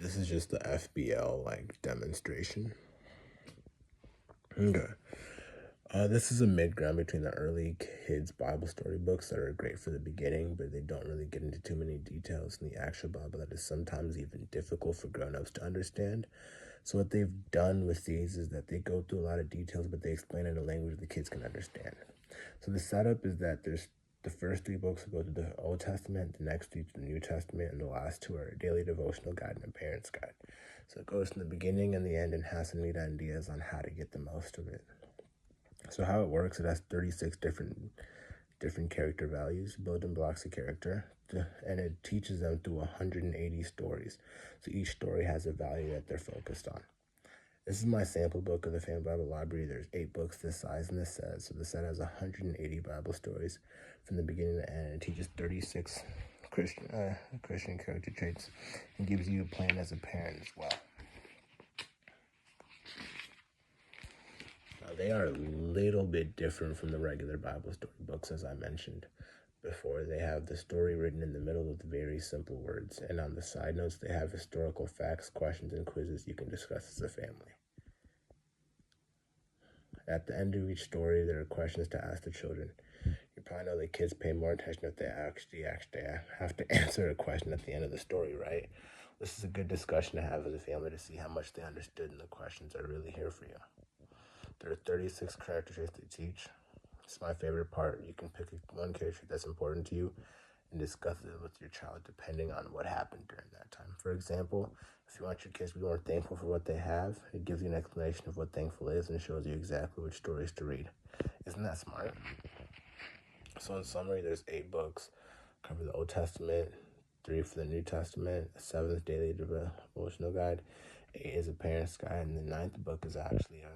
This is just the FBL demonstration. Okay. This is a mid-ground between the early kids Bible story books that are great for the beginning, but they don't really get into too many details in the actual Bible that is sometimes even difficult for grown-ups to understand. So what they've done with these is that they go through a lot of details, but they explain it in a language the kids can understand. So the setup is that there's the first 3 books will go to the Old Testament, the next 3 to the New Testament, and the last 2 are a daily devotional guide and a parent's guide. So it goes from the beginning and the end and has some neat ideas on how to get the most of it. So how it works, it has 36 different character values, building blocks of character, and it teaches them through 180 stories. So each story has a value that they're focused on. This is my sample book of the Family Bible Library. There's 8 books this size in this set. So the set has 180 Bible stories from the beginning to end. It teaches 36 Christian character traits and gives you a plan as a parent as well. Now, they are a little bit different from the regular Bible story books, as I mentioned before. They have the story written in the middle with very simple words, and on the side notes they have historical facts, questions, and quizzes you can discuss as a family. At the end of each story, there are questions to ask the children. You probably know that kids pay more attention if they actually have to answer a question at the end of the story, right? This is a good discussion to have as a family to see how much they understood, and the questions are really here for you. There are 36 character traits they teach. It's my favorite part. You can pick one character trait that's important to you and discuss it with your child depending on what happened during that time. For example, if you want your kids to be more thankful for what they have, it gives you an explanation of what thankful is and shows you exactly which stories to read. Isn't that smart? So in summary, there's 8 books. Cover the Old Testament, 3 for the New Testament, a 7th daily devotional guide, 8 is a parent's guide, and the 9th book is actually a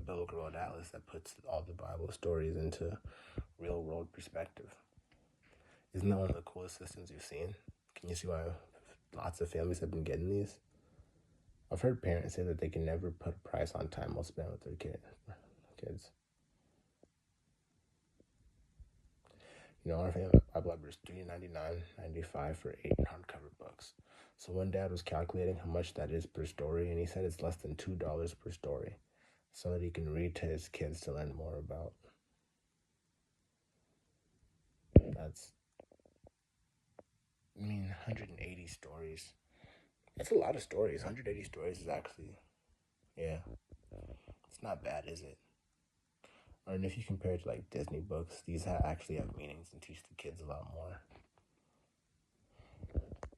biblical world atlas that puts all the Bible stories into real world perspective. Isn't that one of the coolest systems you've seen? Can you see why lots of families have been getting these? I've heard parents say that they can never put a price on time well spent with their kids. You know, our family Bible library is $3.99.95 for 8 hardcover books. So one dad was calculating how much that is per story, and he said it's less than $2 per story, so that he can read to his kids to learn more about. That's 180 stories. That's a lot of stories. 180 stories is actually, it's not bad, is it? And if you compare it to Disney books, these actually have meanings and teach the kids a lot more.